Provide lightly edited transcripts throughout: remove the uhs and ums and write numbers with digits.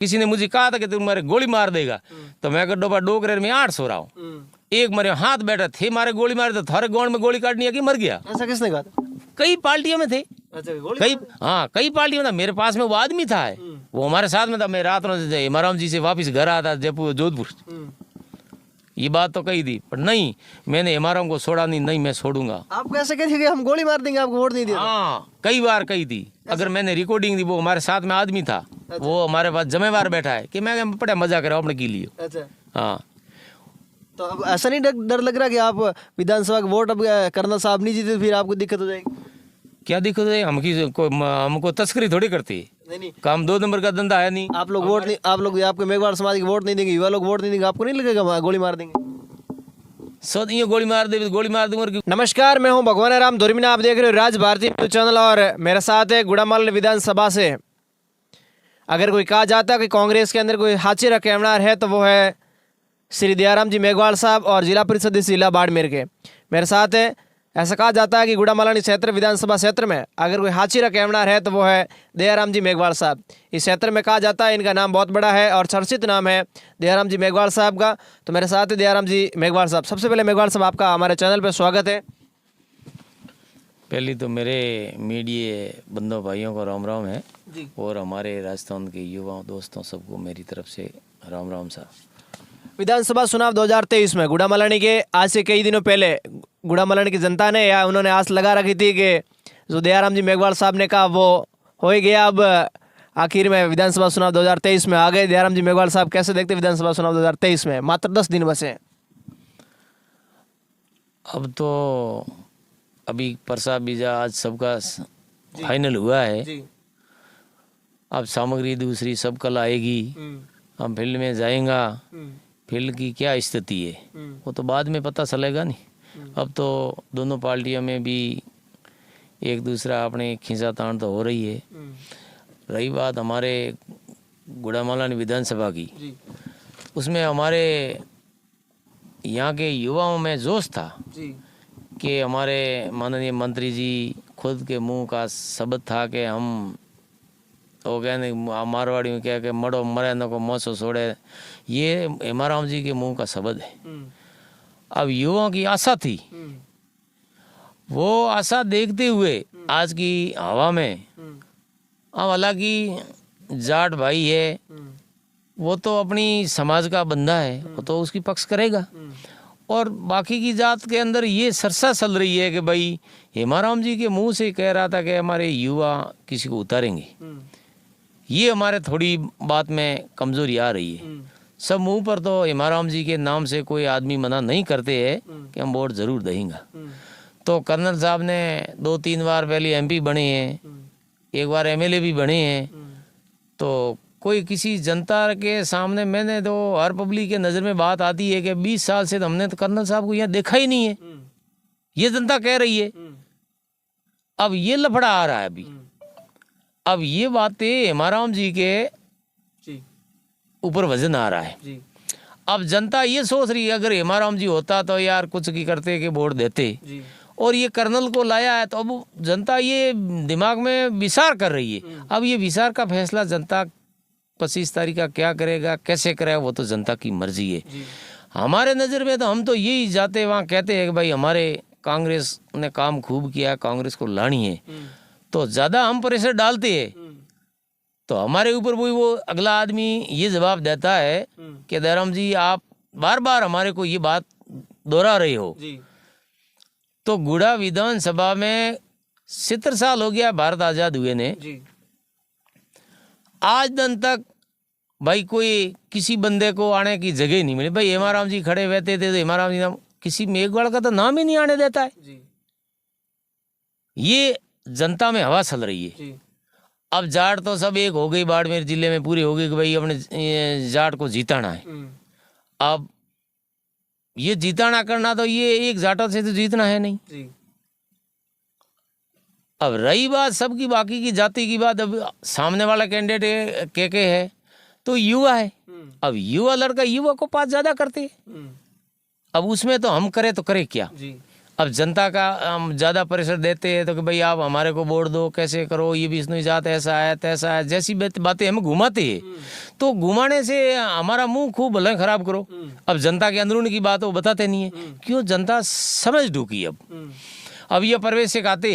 किसी ने मुझे कहा था कि तुम मारे गोली मार देगा, तो मैं डोबा डोकरेर में 8 सो रहा हूँ। एक मेरे हाथ बैठा थे, मारे गोली मारे तो थारे गांव में गोली काटनी है कि मर गया। ऐसा किसने कहा था? कई पार्टियों में थे, अच्छा, गोली कई पार्टियों में था। मेरे पास में वो आदमी था, वो हमारे साथ में था। मैं रात में हेमाराम जी से वापस घर आया था जयपुर जोधपुर, ये बात तो कही थी, पर नहीं, मैंने हेमाराम को छोड़ा नहीं, मैं छोड़ूंगा। आप कैसे कहे थे कि हम गोली मार देंगे, आपको वोट नहीं दिया? हाँ, कई बार कही थी। अगर मैंने रिकॉर्डिंग दी, वो हमारे साथ में आदमी था, वो हमारे पास जिम्मेवार बैठा है कि मैं बड़ा मजा करा अपने के लिए। अच्छा, हाँ, तो अब ऐसा नहीं डर लग रहा कि आप विधानसभा का वोट अब कर्नल साहब नहीं जीते फिर आपको दिक्कत हो जाएगी? क्या दिक्कत है? हमको तस्करी थोड़ी करती है, नहीं, काम 2 नंबर का धंधा है नहीं। आप लोग वोट नहीं, आप लोग आपके मेघवाड़ समाज के वोट नहीं देंगे, युवा लोग वोट नहीं देंगे, आपको नहीं लगेगा गोली मार देंगे? सद ये गोली मार दे, गोली मार दूंगा। नमस्कार, मैं हूं भगवान राम धुरमीना, आप देख रहे हो राज भारती न्यूज चैनल और मेरे साथ है गुड़ामल विधानसभा से। अगर कोई कहा जाता है कि कांग्रेस के अंदर कोई हाथी कैमरार है तो वो है श्री दयाराम जी मेघवाल साहब और जिला परिषद सदस्य जिला बाड़मेर के। मेरे साथ है, ऐसा कहा जाता है कि गुड़ामलानी क्षेत्र विधानसभा क्षेत्र में अगर कोई हाथी कैमरार है तो वो है दयाराम जी मेघवाल साहब। इस क्षेत्र में कहा जाता है इनका नाम बहुत बड़ा है और चर्चित नाम है दयाराम जी मेघवाल साहब का। तो मेरे साथ है दयाराम जी मेघवाल साहब। सबसे पहले मेघवाल साहब, आपका हमारे चैनल पर स्वागत है। पहली तो मेरे मीडिया बंधु भाइयों को राम राम है जी। और हमारे राजस्थान के युवाओं दोस्तों सबको मेरी तरफ से राम राम साहब। विधानसभा चुनाव 2023 में गुड़ामलानी के आज से कई दिनों पहले गुड़ामलानी की जनता ने या उन्होंने आस लगा रखी थी कि जो दयाराम जी मेघवाल साहब ने कहा वो हो ही गया। अब आखिर में विधानसभा चुनाव 2023 में आ गए। दयाराम जी मेघवाल साहब कैसे देखते विधानसभा चुनाव 2023 में? मात्र 10 दिन बचे। अब तो अभी परसा बीजा आज सबका फाइनल हुआ है जी। अब सामग्री दूसरी सब कल आएगी। हम फील्ड में जाएंगा, फील्ड की क्या स्थिति है वो तो बाद में पता चलेगा नहीं। अब तो दोनों पार्टियों में भी एक दूसरा अपने खींचातान तो हो रही है। रही बात हमारे गुड़ामलानी विधानसभा की, उसमें हमारे यहाँ के युवाओं में जोश था कि हमारे माननीय मंत्री जी खुद के मुंह का शब्द था कि हम तो कहने मारवाड़ी में क्या कि मरो मरे न को मोसो छोड़े, ये हेमाराम जी के मुंह का शब्द है। अब युवाओं की आशा थी, वो आशा देखते हुए आज की हवा में, अब हालांकि जाट भाई है वो तो अपनी समाज का बंदा है, वो तो उसकी पक्ष करेगा। और बाकी की जात के अंदर ये सरसा चल रही है कि भाई हेमाराम जी के मुंह से कह रहा था कि हमारे युवा किसी को उतारेंगे। ये हमारे थोड़ी बात में कमजोरी आ रही है। सब मुंह पर तो हेमाराम जी के नाम से कोई आदमी मना नहीं करते हैं कि हम वोट जरूर देंगे। तो कर्नल साहब ने 2-3 बार पहले एमपी बने हैं, एक बार एमएलए भी बने हैं। तो कोई किसी जनता के सामने, मैंने तो हर पब्लिक के नज़र में बात आती है कि 20 साल से तो हमने तो कर्नल साहब को यहाँ देखा ही नहीं है, ये जनता कह रही है। अब ये लफड़ा आ रहा है अभी। अब ये बातें हेमाराम जी के ऊपर वजन आ रहा है। अब जनता ये सोच रही है अगर हेमाराम जी होता तो यार कुछ की करते कि वोट देते, और ये कर्नल को लाया है तो अब जनता ये दिमाग में विचार कर रही है। अब ये विचार का फैसला जनता 25 तारीख का क्या करेगा, कैसे करेगा, वो तो जनता की मर्जी है। हमारे नज़र में तो हम तो यही जाते वहाँ कहते हैं कि भाई हमारे कांग्रेस ने काम खूब किया, कांग्रेस को लानी है। तो ज़्यादा हम प्रेशर डालते हैं तो हमारे ऊपर वो अगला आदमी ये जवाब देता है कि दयाराम जी आप बार बार हमारे को ये बात दोहरा रहे हो। तो गुड़ा विधानसभा में 70 साल हो गया भारत आज़ाद हुए ने, आज दिन तक भाई कोई किसी बंदे को आने की जगह नहीं मिली। भाई हेमाराम जी खड़े रहते थे तो हेमाराम जी नाम किसी मेघवाड़ का तो नाम ही नहीं आने देता है। ये जनता में हवा चल रही है। अब जाट तो सब एक हो गई, बाड़मेर जिले में पूरी हो गई कि भाई अपने जाट को जीताना है। अब ये जीताना करना तो ये एक जाटा से तो जीतना है नहीं। अब रही बात सबकी बाकी की जाति की बात, अब सामने वाला कैंडिडेट के है तो युवा है। अब युवा लड़का युवा को पास ज्यादा करते है। अब उसमें तो हम करे तो करे क्या। अब जनता का हम ज़्यादा प्रेशर देते हैं तो कि भाई आप हमारे को वोट दो, कैसे करो, ये विष्णु जात ऐसा है तैसा है, जैसी बातें हम घुमाते हैं। तो घुमाने से हमारा मुंह खूब भले खराब करो। अब जनता के अंदरून की बात वो बताते नहीं है, क्यों? जनता समझ ढूकी। अब ये प्रवेशिक आते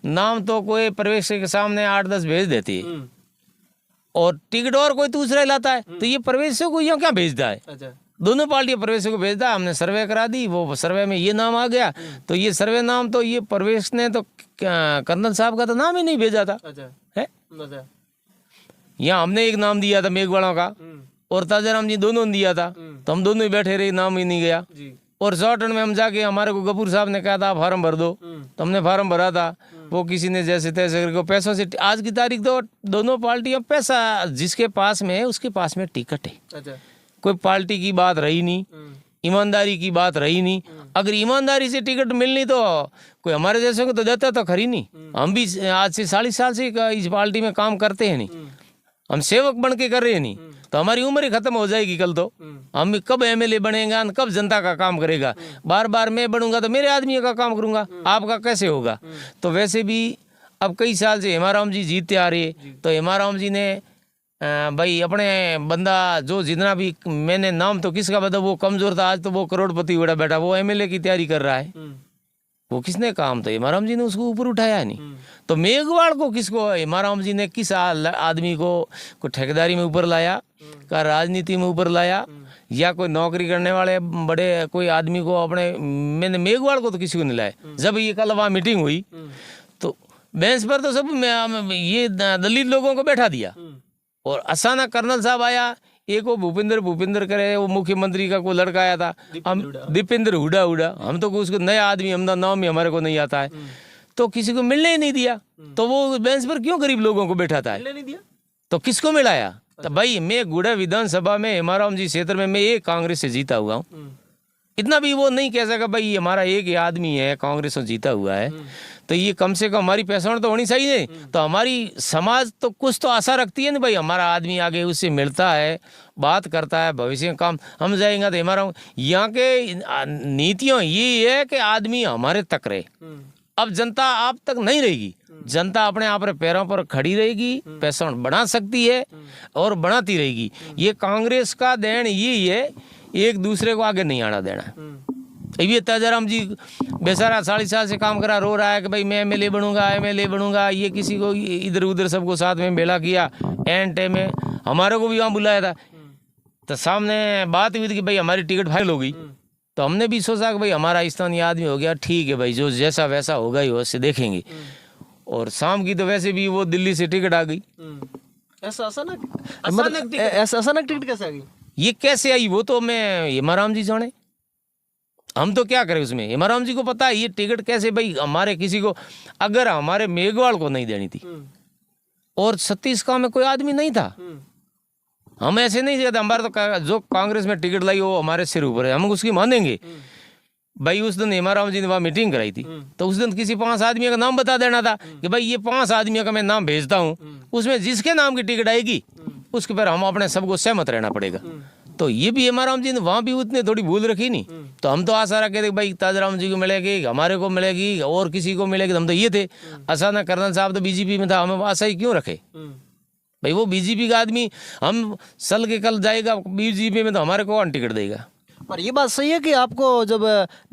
नाम तो कोई प्रवेशिक के सामने 8-10 भेज देते और टिकट और कोई दूसरा लाता है, तो ये प्रवेशिक को यहाँ क्या भेजता है? अच्छा। दोनों पार्टियां प्रवेश को भेजता। हमने सर्वे करा दी, वो सर्वे में ये नाम आ गया, तो ये सर्वे नाम तो ये प्रवेश ने तो कर्नल साहब का तो नाम ही नहीं भेजा था। अच्छा। है अच्छा। यहाँ हमने एक नाम दिया था मेघवाड़ों का और ताजाराम जी दोनों ने दिया था, तो हम दोनों ही बैठे रहे, नाम ही नहीं गया। और शॉर्टन में हम जाके हमारे को गफूर साहब ने कहा था फार्म भर दो, तो हमने फार्म भरा था। वो किसी ने जैसे तैसे करके पैसों से, आज की तारीख तो दोनों पार्टियां पैसा जिसके पास में है उसके पास में टिकट है। अच्छा। कोई पार्टी की बात रही नहीं, ईमानदारी की बात रही नहीं। अगर ईमानदारी से टिकट मिलनी तो कोई हमारे जैसे को तो देता तो खरी नहीं। हम भी आज से 40 साल से इस पार्टी में काम करते हैं, नहीं हम सेवक बन के कर रहे हैं, नहीं तो हमारी उम्र ही खत्म हो जाएगी कल तो। हम कब एमएलए बनेगा, कब जनता का काम करेगा? बार बार मैं बनूंगा तो मेरे आदमी का काम करूंगा, आपका कैसे होगा? तो वैसे भी अब कई साल से हेमाराम जी जीतते आ रहे, तो हेमाराम जी ने भाई अपने बंदा जो जितना भी, मैंने नाम तो किसका बता, वो कमजोर था, आज तो वो करोड़पति हुआ बैठा, वो एमएलए की तैयारी कर रहा है। वो किसने काम? तो हेमाराम जी ने उसको ऊपर उठाया नहीं। तो मेघवाड़ को किसको, हेमाराम जी ने किस आदमी को ठेकेदारी में ऊपर लाया, का राजनीति में ऊपर लाया, या कोई नौकरी करने वाले बड़े कोई आदमी को अपने, मैंने मेघवाड़ को तो किसी को नहीं लाया। जब ये कल वहाँ मीटिंग हुई तो बेंच पर तो सब ये दलित लोगों को बैठा दिया और अचानक कर्नल साहब आया। एक वो भूपेंद्र करे, वो मुख्यमंत्री का कोई लड़का आया था, हम दीपेंद्र हुडा, हम तो उसको नया आदमी, हम नाम ही हमारे को नहीं आता है, तो किसी को मिलने ही नहीं दिया। तो वो बेंच पर क्यों गरीब लोगों को बैठाता है? नहीं दिया तो किसको मिलाया? तो भाई मैं गुड़ा विधानसभा में हेमाराम जी क्षेत्र में मैं एक कांग्रेस से जीता हुआ हूँ। इतना भी वो नहीं कह सका भाई हमारा एक ही आदमी है कांग्रेस से जीता हुआ है, तो ये कम से कम हमारी पहचान तो होनी चाहिए। तो हमारी समाज तो कुछ तो आशा रखती है ना भाई, हमारा आदमी आगे उससे मिलता है, बात करता है, भविष्य में काम हम जाएंगे तो हमारा। यहाँ के नीतियों ये है कि आदमी हमारे तक रहे। अब जनता आप तक नहीं रहेगी, जनता अपने आप पैरों पर खड़ी रहेगी, पहचान बना सकती है और बनाती रहेगी। ये कांग्रेस का देन यही है, एक दूसरे को आगे नहीं आना देना। ये ताजाराम जी बेचारा 40 साल से काम करा, रो रहा है कि भाई मैं एमएलए बनूंगा। ये किसी को इधर उधर सबको साथ में बेला किया, एंड टाइम में हमारे को भी वहाँ बुलाया था, तो सामने बात हुई थी कि भाई हमारी टिकट फाइल हो गई। तो हमने भी सोचा कि भाई हमारा स्थानीय आदमी हो गया, ठीक है भाई, जो जैसा वैसा होगा ही उससे देखेंगे। और शाम की तो वैसे भी वो दिल्ली से टिकट आ गई। ऐसा अचानक टिकट कैसे आ गई? ये कैसे आई वो तो मैं हेमाराम जी जाने, हम तो क्या करें उसमें। हेमाराम जी को पता है ये टिकट कैसे, भाई हमारे किसी को, अगर हमारे मेघवाड़ को नहीं देनी थी और छत्तीसगढ़ में कोई आदमी नहीं था, हम ऐसे नहीं कहते हमारे तो जो कांग्रेस में टिकट लाई वो हमारे सिर ऊपर है, हम उसकी मानेंगे। भाई उस दिन हेमाराम जी ने वहाँ मीटिंग कराई थी, तो उस दिन किसी 5 आदमियों का नाम बता देना था कि भाई ये 5 आदमियों का मैं नाम भेजता हूँ, उसमें जिसके नाम की टिकट आएगी उसके पर हम अपने सबको सहमत रहना पड़ेगा। तो ये भी हेमाराम जी ने वहाँ भी उतने थोड़ी भूल रखी नहीं। तो हम तो आशा रखे थे भाई ताजाराम जी को मिलेगी, हमारे को मिलेगी और किसी को मिलेगी, हम तो ये थे। अचानक कर्नल साहब तो बीजेपी में था, हमें आशा ही क्यों रखे भाई? वो बीजेपी का आदमी, हम सल के कल जाएगा बीजेपी में तो हमारे को कौन टिकट देगा? पर ये बात सही है कि आपको जब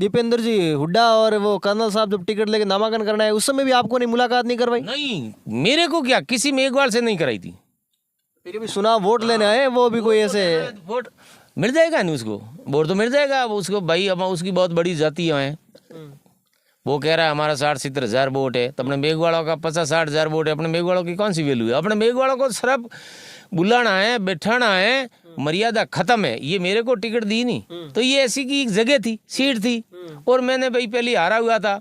दीपेंद्र जी हुड्डा और वो कर्नल साहब जब टिकट लेके नामांकन करना है उस समय भी आपको नहीं मुलाकात नहीं करवाई? नहीं, मेरे को क्या किसी मेघवाड़ से नहीं कराई थी। फिर भी सुना वोट लेने आए, वो भी कोई ऐसे वोट मिल जाएगा नहीं उसको, वोट तो मिल जाएगा उसको भाई। अब उसकी बहुत बड़ी जातियाँ हैं, वो कह रहा है हमारा 60-70 हज़ार वोट है, तो अपने मेघवाड़ों का 50-60 हज़ार वोट है, अपने मेघवाड़ों की कौन सी वैल्यू है? अपने मेघवाड़ों को सिर्फ बुलाना है, बैठाना है, मर्यादा खत्म है। ये मेरे को टिकट दी नहीं, तो ये ऐसी की एक जगह थी, सीट थी, और मैंने भाई पहले हारा हुआ था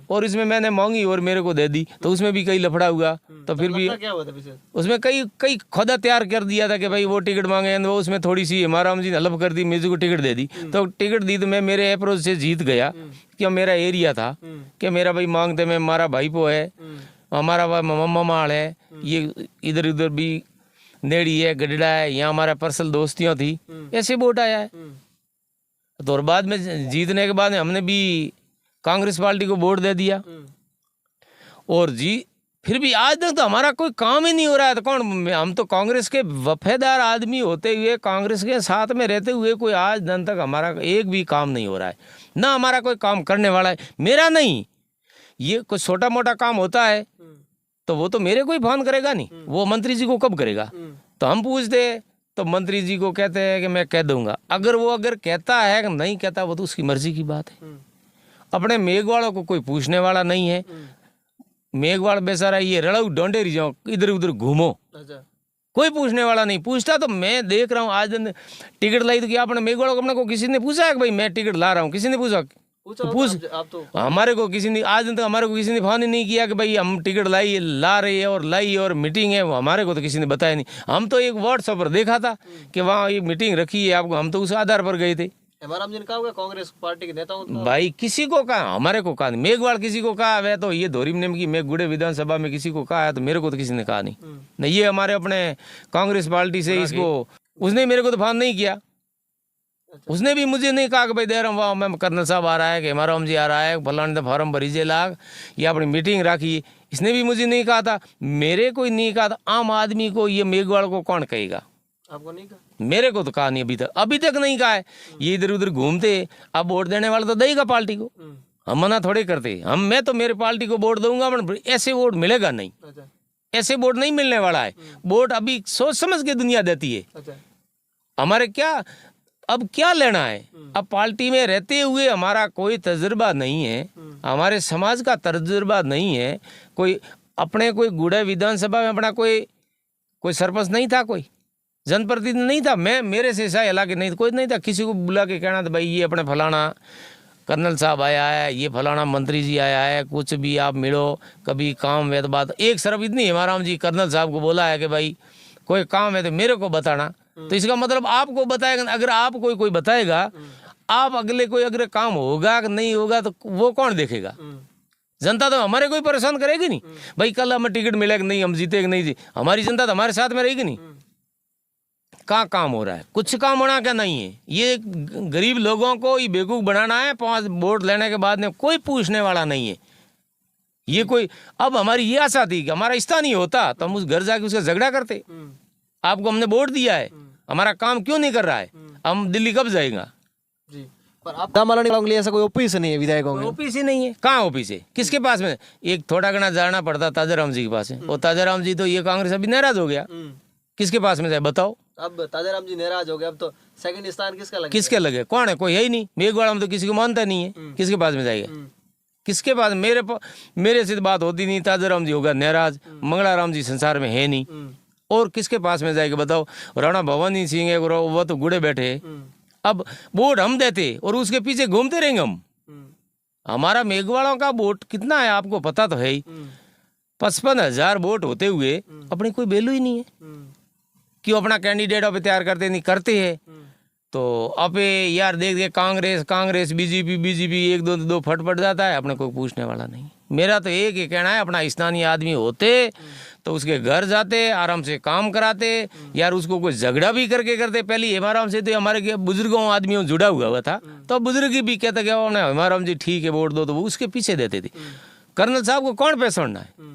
और इसमें मैंने मांगी और मेरे को दे दी, तो उसमें भी कई लफड़ा हुआ। तो फिर भी क्या हुआ था पीछे? उसमें कई खुदा तैयार कर दिया था कि भाई वो टिकट मांगे, वो उसमें थोड़ी सी हेमाराम जी ने हलफ कर दी, मुझे को टिकट दे दी। तो टिकट दी तो मैं मेरे अप्रोच से जीत गया, कि मेरा एरिया था, कि मेरा भाई मांगते में हमारा भाईपो है, हमारा मम्मा माल है, ये इधर उधर भी नेड़ी है, गडड़ा है, यहाँ हमारा पर्सनल दोस्तियाँ थी, ऐसे वोट आया है। तो और बाद में जीतने के बाद हमने भी कांग्रेस पार्टी को वोट दे दिया, और जी फिर भी आज तक तो हमारा कोई काम ही नहीं हो रहा है। तो कौन, हम तो कांग्रेस के वफादार आदमी होते हुए, कांग्रेस के साथ में रहते हुए, कोई आज दिन तक हमारा एक भी काम नहीं हो रहा है, ना हमारा कोई काम करने वाला है। मेरा नहीं, ये कोई छोटा मोटा काम होता है तो वो तो मेरे को ही फोन करेगा नहीं, वो मंत्री जी को कब करेगा। तो हम पूछते तो मंत्री जी को कहते हैं कि मैं कह दूंगा। अगर वो कहता है कि नहीं कहता, वो तो उसकी मर्जी की बात है। अपने मेघवाड़ों को कोई पूछने वाला नहीं है। मेघवाड़ बेचारा ये रड़ाऊ डोंडेरी जाओ, इधर उधर घूमो, कोई पूछने वाला नहीं। पूछता तो मैं देख रहा हूँ आज दिन टिकट लाई तो क्या अपने मेघवाड़ों को अपने को किसी ने पूछा है कि भाई मैं टिकट ला रहा हूँ? किसी ने पूछा? तो पूछ आप तो हमारे को किसी ने आज दिन तक हमारे को किसी ने फोन ही नहीं किया कि भाई हम टिकट ला रही है और लाई और मीटिंग है। वो हमारे को तो किसी ने बताया नहीं। हम तो एक व्हाट्सएप पर देखा था कि वहाँ ये मीटिंग रखी है आपको, हम तो उस आधार पर गए थे। हमारा जी ने कहा होगा कांग्रेस पार्टी के नेताओं को? भाई किसी को कहा, हमारे को कहा नहीं। मेघवाड़ किसी को कहा है तो ये धोरी नेम की मेघगुड़े विधानसभा में किसी को कहा है तो मेरे को तो किसी ने कहा नहीं। नहीं, ये हमारे अपने कांग्रेस पार्टी से इसको, उसने मेरे को तो फोन नहीं किया। उसने भी मुझे नहीं कहा कि भाई देर वाह मैं कर्नल साहब आ रहा है कि हमारा जी आ रहा है, फलाने फॉर्म भरीजे लाग या अपनी मीटिंग राखी। इसने भी मुझे नहीं कहा था, मेरे को ही नहीं कहा था। आम आदमी को ये मेघवाड़ को कौन कहेगा? आपको नहीं कहा? मेरे को तो कहा नहीं, अभी तक नहीं कहा है। ये इधर उधर घूमते, अब वोट देने वाला तो देगा पार्टी को, हम मना थोड़े करते। मैं तो मेरे पार्टी को वोट दूंगा, ऐसे वोट मिलेगा नहीं। ऐसे वोट नहीं मिलने वाला है। वोट अभी सोच समझ के दुनिया देती है। हमारे क्या अब क्या लेना है? अब पार्टी में रहते हुए हमारा कोई तजुर्बा नहीं है, हमारे समाज का तजुर्बा नहीं है। कोई अपने कोई गुड़े विधानसभा में अपना कोई सरपंच नहीं था, कोई जनप्रतिनिधि नहीं था। मेरे से ऐसा इलाके नहीं, कोई नहीं था। किसी को बुला के कहना था भाई ये अपने फलाना कर्नल साहब आया है, ये फलाना मंत्री जी आया है, कुछ भी आप मिलो, कभी काम है तो बात। एक सरफ इतनी हमारा जी कर्नल साहब को बोला है कि भाई कोई काम है तो मेरे को बताना। तो इसका मतलब आपको बताएगा। अगर आप कोई बताएगा, आप अगले कोई अगर काम होगा कि नहीं होगा तो वो कौन देखेगा? जनता तो हमारे कोई परेशान करेगी नहीं। भाई कल हमें टिकट मिलेगा कि नहीं, हम जीते कि नहीं, हमारी जनता तो हमारे साथ में रहेगी नहीं। कहाँ काम हो रहा है? कुछ काम होना क्या नहीं है। ये गरीब लोगों को ये बेवकूफ़ बनाना है। 5 वोट लेने के बाद में कोई पूछने वाला नहीं है। ये कोई, अब हमारी ये आशा थी कि हमारा स्थानीय होता तो हम उस घर जाके उसका झगड़ा करते। आपको हमने वोट दिया है, हमारा काम क्यों नहीं कर रहा है? हम दिल्ली कब जाएगा? जी, पर आप दामालानी कांग्रेस ऐसा कोई ऑफिस नहीं है विधायकों में? ऑफिस ही नहीं है। कहाँ ऑफिस है? किसके पास में? एक थोड़ा घना जाना पड़ता ताजाराम जी के पास है। और ताजाराम जी तो ये कांग्रेस अभी नाराज हो गया, किसके पास में जाए बताओ? अब ताजाराम जी नाराज हो गए, अब तो सेकंड स्थान किसका लगे? किसके लगे? कौन है? कोई है ही नहीं। मेघवाड़ा में तो किसी को मानता नहीं है, किसके पास में जाएगा? किसके पास? मेरे से बात होती नहीं। ताजाराम जी होगा नाराज, मंगलाराम जी संसार में है नहीं, और किसके पास में जाएगा बताओ? राणा भवानी सिंह है, वो तो गुड़े बैठे। अब वोट हम देते और उसके पीछे घूमते रहेंगे हम। हमारा मेघवाड़ों का वोट कितना है आपको पता तो है ही। 55,000 वोट होते हुए अपनी कोई वैल्यू ही नहीं है। क्यों अपना कैंडिडेट अब तैयार करते नहीं? करते हैं तो अब यार देख के कांग्रेस बीजेपी एक दो फट पड़ जाता है, अपने कोई पूछने वाला नहीं। मेरा तो एक ही कहना है, अपना स्थानीय आदमी होते तो उसके घर जाते, आराम से काम कराते। यार उसको कोई झगड़ा भी करते। पहले हमारा से तो हमारे बुजुर्गों आदमियों जुड़ा हुआ था, तो बुजुर्ग भी कहते क्या हमारा जी ठीक है वोट दो, तो वो उसके पीछे देते थे। कर्नल साहब को कौन पहचानना है?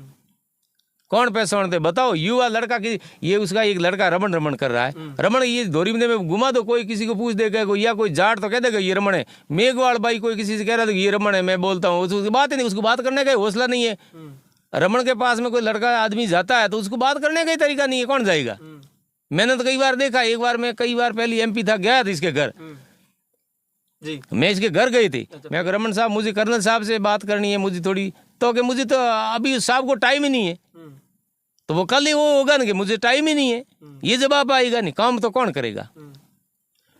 कौन पहचानते बताओ? युवा लड़का की, ये उसका एक लड़का रमन कर रहा है। रमन ये धोरी में घुमा दो, कोई किसी को पूछ देगा, कोई या कोई जाट तो कह देगा ये रमन है। मेघवाड़ भाई कोई किसी से कह रहा था ये रमन है, मैं बोलता हूँ, उसकी बात ही नहीं, उसको बात करने का हौसला नहीं है। रमन के पास में कोई लड़का आदमी जाता है तो उसको बात करने का ही तरीका नहीं है, कौन जाएगा? मैंने तो कई बार देखा। एक बार मैं कई बार पहले MP था, गया था इसके घर जी, मैं इसके घर गई थी। मैं रमन साहब मुझे कर्नल साहब से बात करनी है, मुझे थोड़ी, तो कि मुझे तो अभी साहब को टाइम ही नहीं है। तो वो कल ही वो होगा ना कि मुझे टाइम ही नहीं है, ये जवाब आएगा नहीं। काम तो कौन करेगा?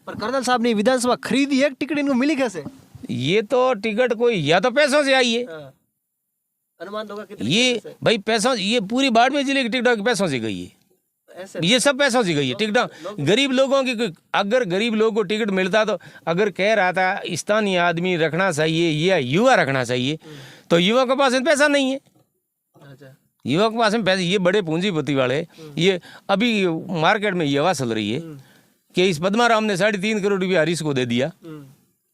पर कर्नल साहब ने विधानसभा खरीदी है, टिकट इनको मिली कैसे? ये तो टिकट कोई या तो पैसों से आई है, अनुमान होगा कितने? ये भाई पैसों, ये पूरी बाड़मेर जिले की टिकट पैसों से गई है। ऐसे ये सब पैसों से गई है टिकट। गरीब लोगों की, अगर गरीब लोगों को टिकट मिलता तो, अगर कह रहा था स्थानीय आदमी रखना चाहिए या युवा रखना चाहिए, तो युवा के पास पैसा नहीं है। युवा के पास में पैसे, ये बड़े पूंजीपति वाले, ये अभी मार्केट में ये आवाज चल रही है कि इस पद्माराम ने 3.5 करोड़ रुपया हरीश को दे दिया।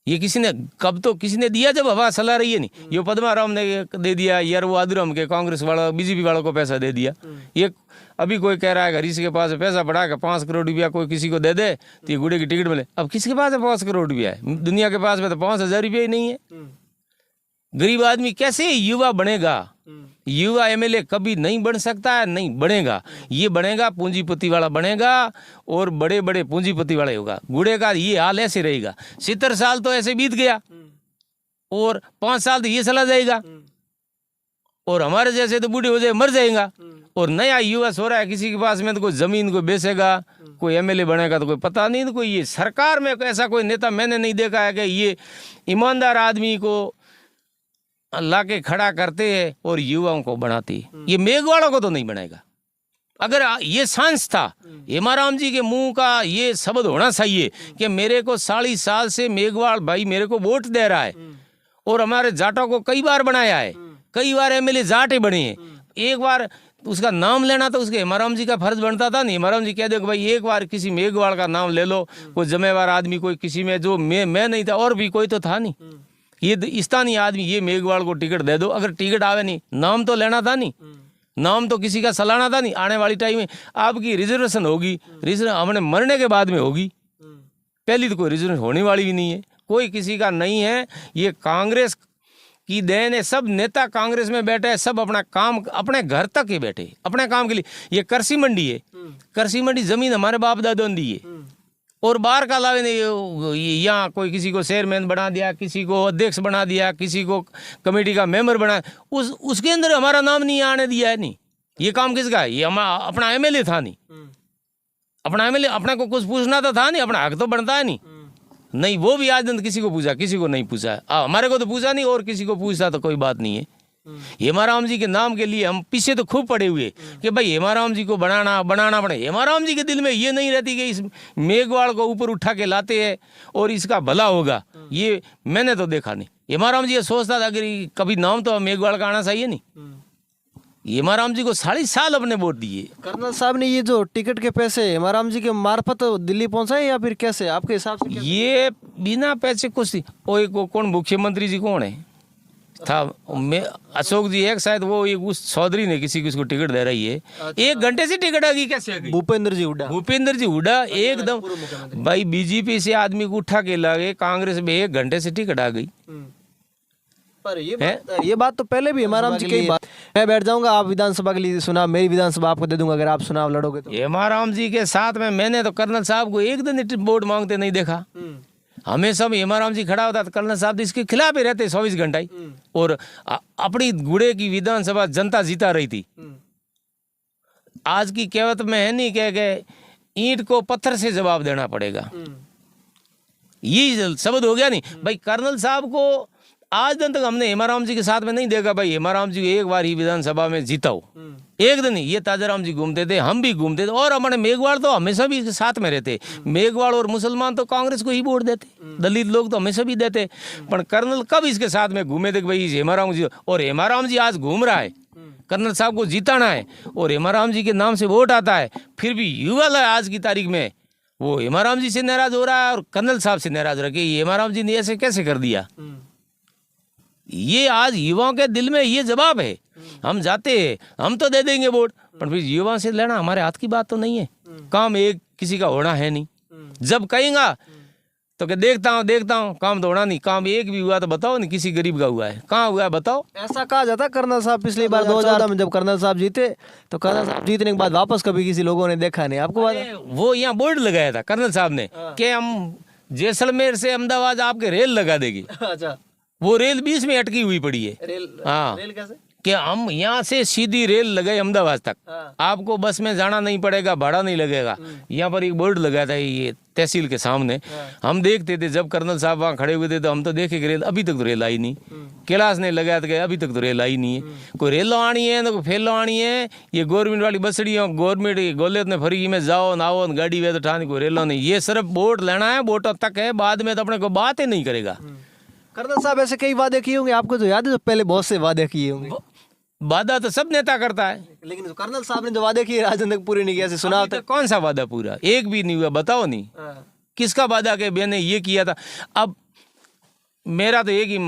ये किसी ने कब तो किसी ने दिया जब हवा चला रही है नहीं, ये पद्माराम ने दे दिया यार, वो आदुरम के कांग्रेस वाला बीजेपी वालों को पैसा दे दिया। ये अभी कोई कह रहा है हरीश के पास पैसा पड़ा के 5 करोड़ रुपया कोई किसी को दे दे तो ये गुड़े की टिकट मिले। अब किसके पास है 5 करोड़ रुपया है? दुनिया के पास में तो 5,000 रुपया ही नहीं है। गरीब आदमी कैसे युवा बनेगा? युवा एमएलए कभी नहीं बन सकता है, नहीं बनेगा। ये बनेगा पूंजीपति वाला बनेगा और बड़े बड़े पूंजीपति वाला होगा। बूढ़े का ये हाल ऐसे रहेगा, 70 साल तो ऐसे बीत गया और 5 साल तो ये चला जाएगा और हमारे जैसे तो बूढ़े हो जाए मर जाएगा। और नया युवा सो रहा है किसी के पास में, तो कोई जमीन को बेचेगा, कोई एमएलए बनेगा तो कोई पता नहीं। तो कोई ये सरकार में ऐसा कोई नेता मैंने नहीं देखा है कि ये ईमानदार आदमी को ला के खड़ा करते हैं और युवाओं को बनाते। ये मेघवाड़ों को तो नहीं बनाएगा। अगर ये सांस था हेमाराम जी के मुंह का ये शब्द होना चाहिए कि मेरे को 40 साल से मेघवाड़ भाई मेरे को वोट दे रहा है और हमारे जाटों को कई बार बनाया है, कई बार एमएलए जाटे बने हैं। एक बार उसका नाम लेना तो उसके हेमाराम जी का फर्ज बनता था। नहीं, हेमाराम जी कह दो कि भाई एक बार किसी मेघवाड़ का नाम ले लो, कोई जिम्मेवार आदमी कोई किसी में, जो मैं नहीं था और भी कोई तो था नहीं, ये स्थानीय आदमी ये मेघवाड़ को टिकट दे दो। अगर टिकट आवे नहीं, नाम तो लेना था नहीं, नाम तो किसी का सलाना था नहीं। आने वाली टाइम में आपकी रिजर्वेशन होगी, रिजर्वेशन हमने मरने के बाद में होगी, पहली तो कोई रिजर्वेशन होने वाली भी नहीं है, कोई किसी का नहीं है। ये कांग्रेस की देन है। सब नेता कांग्रेस में बैठे हैं, सब अपना काम अपने घर तक ही बैठे अपने काम के लिए। ये कृषि मंडी है, कृषि मंडी जमीन हमारे बाप दादों ने दी है और बाहर का लावे नहीं। यहाँ कोई किसी को चेयरमैन बना दिया, किसी को अध्यक्ष बना दिया, किसी को कमेटी का मेंबर बना, उसके अंदर हमारा नाम नहीं आने दिया है। नहीं, ये काम किसका है? ये हमारा अपना एमएलए था नहीं, अपना एमएलए अपने को कुछ पूछना तो था नहीं, अपना हक तो बनता है नहीं, वो भी आज तक किसी को पूछा, किसी को नहीं पूछा। हमारे को तो पूछा नहीं और किसी को पूछता तो कोई बात नहीं है। हेमाराम जी के नाम के लिए हम पीछे तो खूब पड़े हुए कि भाई हेमाराम जी को बनाना पड़े। हेमाराम जी के दिल में ये नहीं रहती कि इस मेघवाड़ को ऊपर उठा के लाते हैं और इसका भला होगा, ये मैंने तो देखा नहीं। हेमाराम जी ये सोचता था अगर कभी नाम तो मेघवाड़ का आना चाहिए नहीं। हेमाराम जी को 40 साल अपने वोट दिए। कर्नल साहब ने ये जो टिकट के पैसे हेमाराम जी के मार्फत दिल्ली पहुंचाए या फिर कैसे, आपके हिसाब से? ये बिना पैसे कुछ कौन मुख्यमंत्री जी कौन है था? मैं अशोक जी एक शायद वो एक उस चौधरी ने किसी को टिकट दे रही है। 1 घंटे से टिकट आ गई, कैसे आ गई? भूपेंद्र जी हुड्डा। भूपेंद्र जी हुड्डा एकदम भाई बीजेपी से आदमी को उठा के ला गए, कांग्रेस में 1 घंटे से टिकट आ गई। पर ये बात तो पहले भी हेमाराम जी की बात। मैं बैठ जाऊंगा, आप विधानसभा के लिए सुना, मेरी विधानसभा आपको दे दूंगा अगर आप चुनाव लड़ोगे तो। हेमाराम जी के साथ में मैंने तो कर्नल साहब को एक दिन वोट मांगते नहीं देखा। हमेशा हेमाराम जी खड़ा होता तो कर्नल साहब इसके खिलाफ ही रहते 24 घंटा ही। और अपनी गुड़े की विधानसभा जनता जीता रही थी। आज की कहावत में है नहीं कह गए ईंट को पत्थर से जवाब देना पड़ेगा, ये शब्द हो गया नहीं भाई। कर्नल साहब को आज दिन तक हमने हेमाराम जी के साथ में नहीं देखा भाई हेमाराम जी एक बार ही विधानसभा में जीता हो, एक दिन ही। ये ताजाराम जी घूमते थे, हम भी घूमते थे और हमारे मेघवाड़ तो हमेशा भी साथ में रहते। मेघवाड़ और मुसलमान तो कांग्रेस को ही वोट देते, दलित लोग तो हमेशा भी देते। पर कर्नल कब इसके साथ में घूमे थे भाई हेमाराम जी? और हेमाराम जी आज घूम रहा है, कर्नल साहब को जिताना है और हेमाराम जी के नाम से वोट आता है, फिर भी युवा आज की तारीख में वो हेमाराम जी से नाराज हो रहा है और कर्नल साहब से नाराज हो रहा है कि हेमाराम जी ने ऐसे कैसे कर दिया। ये आज युवाओं के दिल में ये जवाब है। हम जाते हैं, हम तो दे देंगे वोट, पर फिर युवाओं से लेना हमारे हाथ की बात तो नहीं है। काम एक किसी का होना है नहीं। जब कहेगा तो कि देखता हूँ काम तो होना नहीं। काम एक भी हुआ तो बताओ नहीं, किसी गरीब का हुआ है, कहाँ हुआ है बताओ। ऐसा कहा जाता कर्नल साहब पिछली बार 2014 में जब कर्नल साहब जीते तो कर्नल साहब जीतने के बाद वापस कभी किसी लोगों ने देखा नहीं, आपको बात? वो यहाँ बोर्ड लगाया था कर्नल साहब ने कि हम जैसलमेर से अहमदाबाद आपके रेल लगा देगी। अच्छा, वो रेल बीच में अटकी हुई पड़ी है। हाँ, रेल कैसे? कि हम यहाँ से सीधी रेल लगाए अहमदाबाद तक, आपको बस में जाना नहीं पड़ेगा, भाड़ा नहीं लगेगा। यहाँ पर एक बोर्ड लगाया था ये तहसील के सामने। हम देखते थे जब कर्नल साहब वहाँ खड़े हुए थे तो हम तो देखे कि रेल अभी तक तो रेल आई नहीं। कैलाश ने लगाया था अभी तक तो रेल आई नहीं है। कोई रेलो आनी है ना कोई फेलो आनी है। ये गवर्नमेंट वाली बसड़ियों गवर्नमेंट गोले ने फ्री में जाओ नाओ गाड़ी वे तो ठानी, कोई रेलो नहीं। ये सिर्फ वोट लेना है, वोटों तक है, बाद में तो अपने को बात ही नहीं करेगा। कर्नल साहब ऐसे कई वादे किए होंगे, आपको तो याद है? पहले बहुत से वादे किए होंगे। वादा तो सब नेता करता है, लेकिन कर्नल साहब ने जो वादे किए आज तक पूरे नहीं किया। ऐसे सुना तो कौन सा वादा पूरा? एक भी नहीं हुआ, बताओ नहीं किसका वादा के मैंने ये किया था। अब मेरा तो एक ही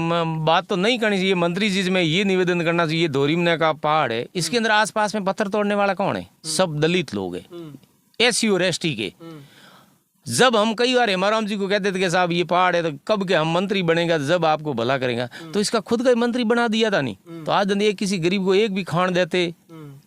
बात तो नहीं करनी चाहिए, मंत्री जी से मैं ये निवेदन करना चाहिए, धोरीमने का पहाड़ है, इसके अंदर आसपास में पत्थर तोड़ने वाला कौन है? सब दलित लोग हैं, एससी और एसटी के। जब हम कई बार हेमाराम जी को कहते थे कि साहब ये पहाड़ है, तो कब के हम मंत्री बनेगा, जब आपको भला करेगा, तो इसका खुद का ही मंत्री बना दिया था नहीं। तो आज एक किसी गरीब को एक भी खान देते,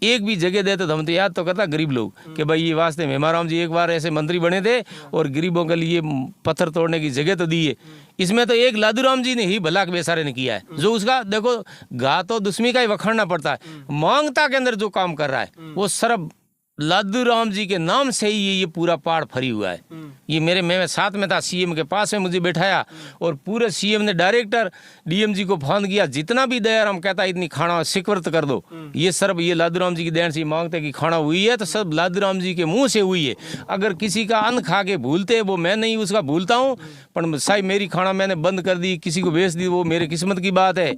एक भी जगह देते, तो हम तो याद तो करता गरीब लोग कि भाई ये वास्ते में हेमाराम जी एक बार ऐसे मंत्री बने थे और गरीबों के लिए पत्थर तोड़ने की जगह तो दी है। इसमें तो एक लादूराम जी ने ही भला के बेसारे ने किया है, जो उसका देखो गा तो दुश्मनी का ही वखाड़ना पड़ता है, मांगता के अंदर जो काम कर रहा है वो सर्व लादूराम जी के नाम से ही ये पूरा पहाड़ फरी हुआ है। ये मैं साथ में था, सीएम के पास में मुझे बैठाया और पूरे सीएम ने डायरेक्टर डीएम जी को फोन किया, जितना भी दयाराम कहता है इतनी खाना सिकवर्त कर दो, ये सर्व ये लादूराम जी की देन से मांगते कि खाना हुई है तो सब लादूराम जी के मुंह से हुई है। अगर किसी का अन्न खा के भूलते वो मैं नहीं उसका भूलता हूँ, पर साहब मेरी खाना मैंने बंद कर दी, किसी को बेच दी, वो मेरी किस्मत की बात है।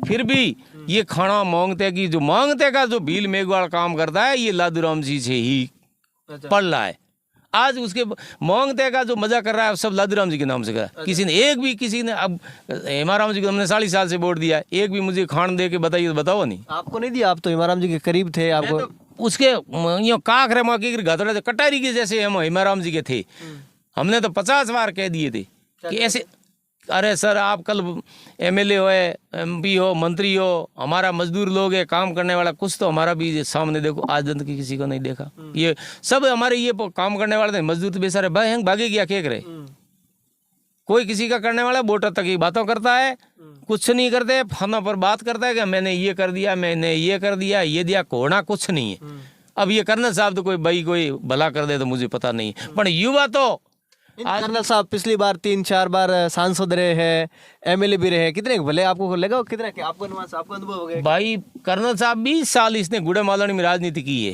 फिर भी ये खाना मांगते की जो मांगते का जो भील मेघवाल काम करता है, ये लादूराम जी से ही पढ़ रहा है। आज उसके मांगते का जो मजा कर रहा है सब लादूराम जी के नाम से कर रहा है। किसी ने एक भी किसी ने अब हेमाराम जी को हमने 40 साल से वोट दिया है, एक भी मुझे खान दे के बताइए तो बताओ नहीं। आपको नहीं दिया, आप तो हेमाराम जी के करीब थे। आपको तो उसके यो काकरे मौके गधड़े कटारी के जैसे हम हेमाराम जी के थे, हमने तो 50 बार कह दिए थे कि ऐसे अरे सर आप कल एमएलए हो, एमपी हो, मंत्री हो, हमारा मजदूर लोग है, काम करने वाला, कुछ तो हमारा भी सामने देखो। आज तक किसी को नहीं देखा, ये सब हमारे ये काम करने वाले थे, मजदूर तो बेचारे भागे गया क्या करे। कोई किसी का करने वाला वोटर तक ही बातों करता है, कुछ नहीं करते, फोन पर बात करता है कि मैंने ये कर दिया, मैंने ये कर दिया, ये दिया, कोना कुछ नहीं है। अब ये कर्नल साहब तो कोई भाई कोई भला कर दे तो मुझे पता नहीं, पर युवा तो कर्नल साहब पिछली बार 3-4 बार सांसद रहे हैं, एमएलए भी रहे, कितने भले आपको लगा, कितना आपको अनुभव हो गया? भाई कर्नल साहब 20 साल इसने गुड़े मालनी में राजनीति की है।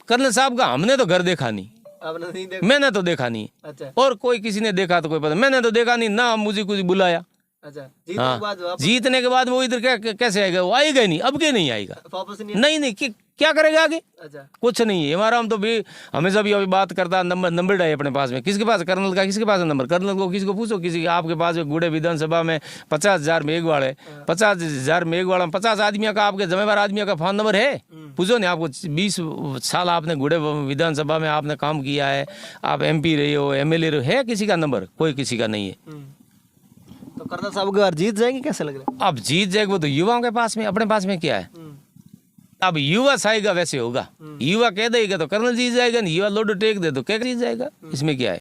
कर्नल साहब का हमने तो घर देखा नहीं, आपने नहीं देखा? मैंने तो देखा नहीं। अच्छा। और कोई किसी ने देखा तो कोई पता, मैंने तो देखा नहीं ना, मुझे कुछ बुलाया। अच्छा। जीतने के बाद वो इधर कैसे आएगा? वो आएगा ही नहीं, अब के नहीं आएगा, वापस नहीं क्या करेगा आगे? अच्छा। कुछ नहीं है। हमारा हम तो भी हमेशा भी अभी बात करता, नंबर है अपने पास में, किसके पास? कर्नल का किसके पास है नंबर? कर्नल को किसी को पूछो, किसी आपके पास में गुड़े विधानसभा में 50,000 मेघवाड़ है, 50,000 मेघवाड़ में 50 आदमियों का, आपके जिम्मेवार आदमियों का फोन नंबर है? पूछो नहीं। आपको 20 साल आपने गुड़े विधानसभा में आपने काम किया है, आप MP रहे हो, MLA रहे हो, है किसी का नंबर? कोई किसी का नहीं है। तो कर्नल साहब की बार जीत जाएंगे, कैसे लग रहा है? अब जीत जाएगा वो तो युवाओं के पास में, अपने पास में क्या है? अब युवा चाहेगा वैसे होगा, युवा कह देगा तो कर्नल जीत जाएगा, नहीं युवा लोड टेक दे तो क्या जीत जाएगा, इसमें क्या है?